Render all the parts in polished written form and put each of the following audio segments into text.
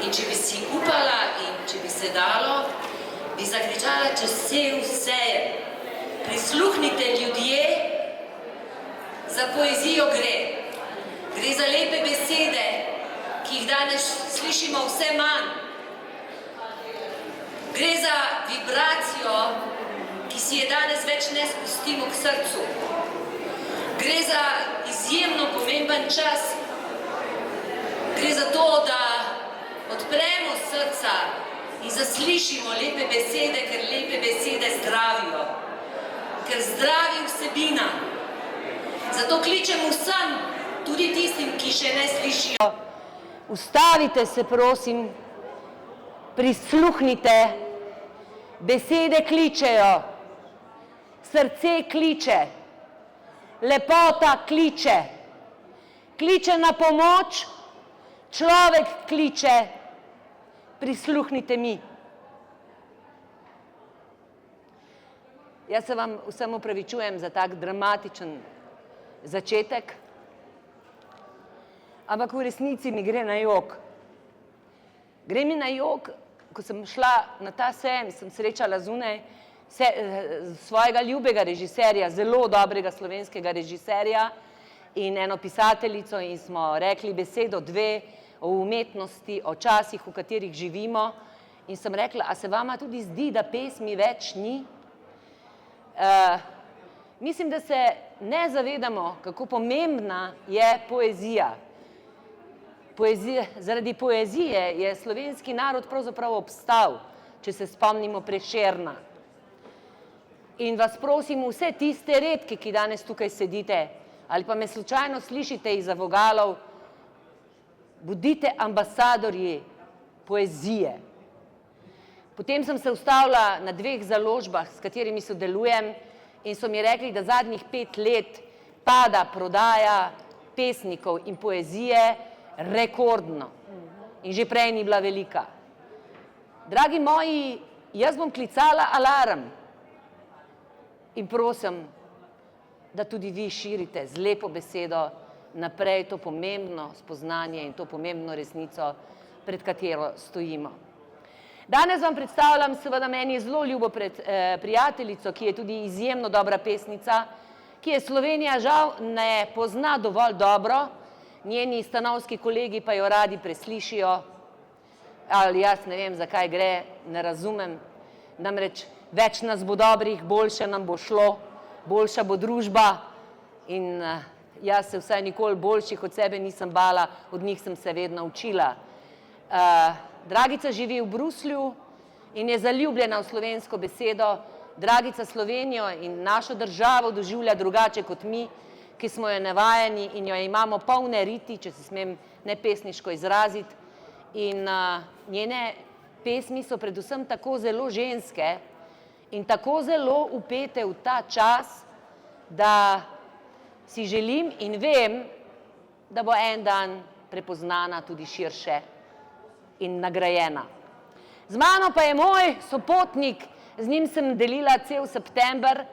In če bi si upala in če bi se dalo, bi zakričala čez cel sejem. Prisluhnite ljudje, za poezijo gre. Gre za lepe besede, ki jih danes slišimo vse manj. Gre za vibracijo, ki si je danes več ne spustimo k srcu. Gre za izjemno pomemben čas. Gre za to, da odpremo srca in zaslišimo lepe besede, ker lepe besede zdravijo. Ker zdravi vsebina. Zato kličem vsem, tudi tistim, ki še ne slišijo. Ustavite se, prosim, prisluhnite, besede kličejo, srce kliče, lepota kliče, kliče na pomoč, človek kliče, prisluhnite mi. Jaz se vam vsem opravičujem za tak dramatičen začetek, ampak v resnici mi gre na jok. Gre mi na jok, ko sem šla na ta sejem, sem srečala zunaj svojega ljubega režiserja, zelo dobrega slovenskega režiserja in eno pisateljico in smo rekli besedo dve o umetnosti, o časih, v katerih živimo in sem rekla, a se vama tudi zdi, da pesmi več ni? Mislim, da se ne zavedamo, kako pomembna je poezija. Zaradi poezije je slovenski narod pravzaprav obstal, če se spomnimo Prešerna. In vas prosim, vse tiste redke, ki danes tukaj sedite, ali pa me slučajno slišite izza vogalov, bodite ambasadorji poezije. Potem sem se ustavila na dveh založbah, s katerimi sodelujem in so mi rekli, da zadnjih 5 let pada prodaja pesnikov in poezije rekordno. In že prej ni bila velika. Dragi moji, jaz bom klicala alarm in prosim, da tudi vi širite z lepo besedo naprej to pomembno spoznanje in to pomembno resnico, pred katero stojimo. Danes vam predstavljam seveda meni zelo ljubo prijateljico, ki je tudi izjemno dobra pesnica, ki je Slovenija žal ne pozna dovolj dobro, njeni stanovski kolegi pa jo radi preslišijo, ali jaz ne vem, zakaj gre, ne razumem, namreč več nas bo dobrih, boljše nam bo šlo, boljša bo družba in jaz se vsaj nikoli boljših od sebe nisem bala, od njih sem se vedno učila. Dragica živi v Bruslju in je zaljubljena v slovensko besedo. Dragica Slovenijo in našo državo doživlja drugače kot mi, ki smo jo navajeni in jo imamo polne riti, če se smem nepesniško izraziti. In njene pesmi so predvsem tako zelo ženske in tako zelo vpete v ta čas, da si želim in vem, da bo en dan prepoznana tudi širše in nagrajena. Z mano pa je moj sopotnik, z njim sem delila cel september,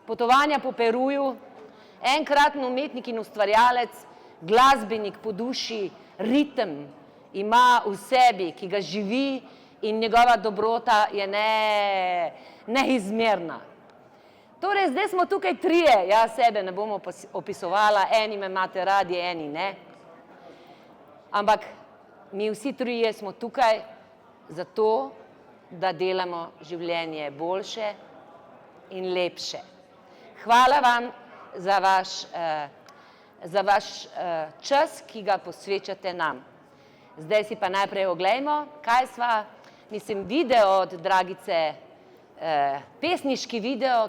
potovanja po Peruju, enkratni umetnik in ustvarjalec, glasbenik po duši, ritem ima v sebi, ki ga živi in njegova dobrota je neizmerna. Torej, zdaj smo tukaj trije, jaz sebe ne bom opisovala, eni me imate radi, eni ne. Ampak mi vsi trije smo tukaj zato, da delamo življenje boljše in lepše. Hvala vam za vaš čas, ki ga posvečate nam. Zdaj si pa najprej oglejmo, kaj sva, mislim, video od Dragice, pesniški video,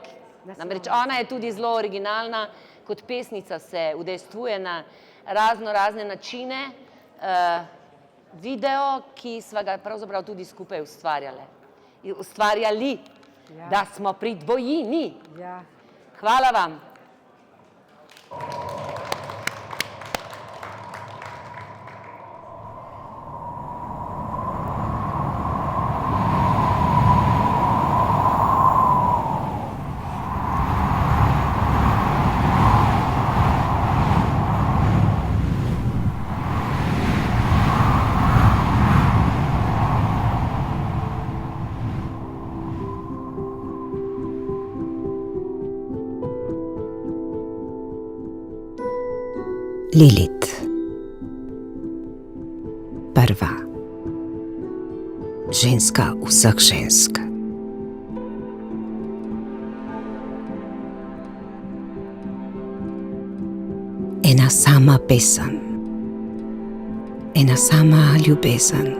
namreč ona je tudi zelo originalna, kot pesnica se udejstvuje na razne načine, video, ki sva ga pravzaprav tudi skupaj ustvarjali, da smo pri dvojini. Hvala vam. Lilith. Prva. Ženska vseh žensk. Ena sama pesem. Ena sama ljubezen.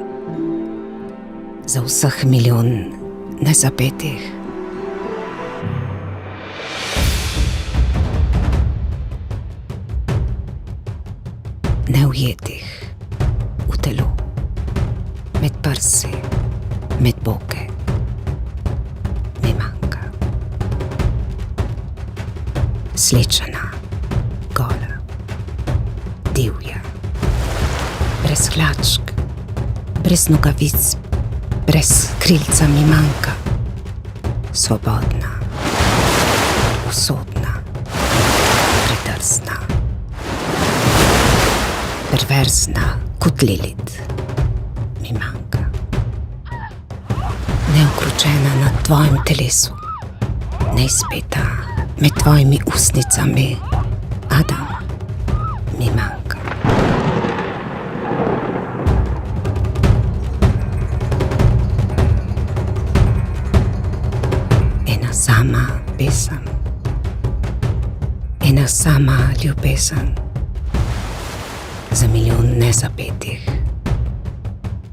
Za vseh milijon nezapetih. Neujetih v telo, med prsi, med boke, mi manjka. Slečena, gola, divja, brez hlačk, brez nogavic, brez krilca mi manjka. Svobodna, usodna, pridrsna. Perverzna kot Lilith mi manjka. Neokročena na tvojem telesu, neizpeta med tvojimi ustnicami, Adam mi manjka. Ena sama pesem, ena sama ljubezen. Za milijon nezapetih,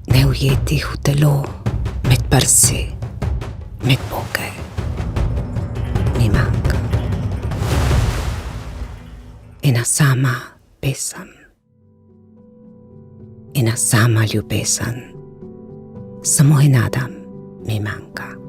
neujetih v telo, med prsi, med boke, mi manjka. Ena sama pesem, ena sama ljubezen, samo en Adam mi manjka.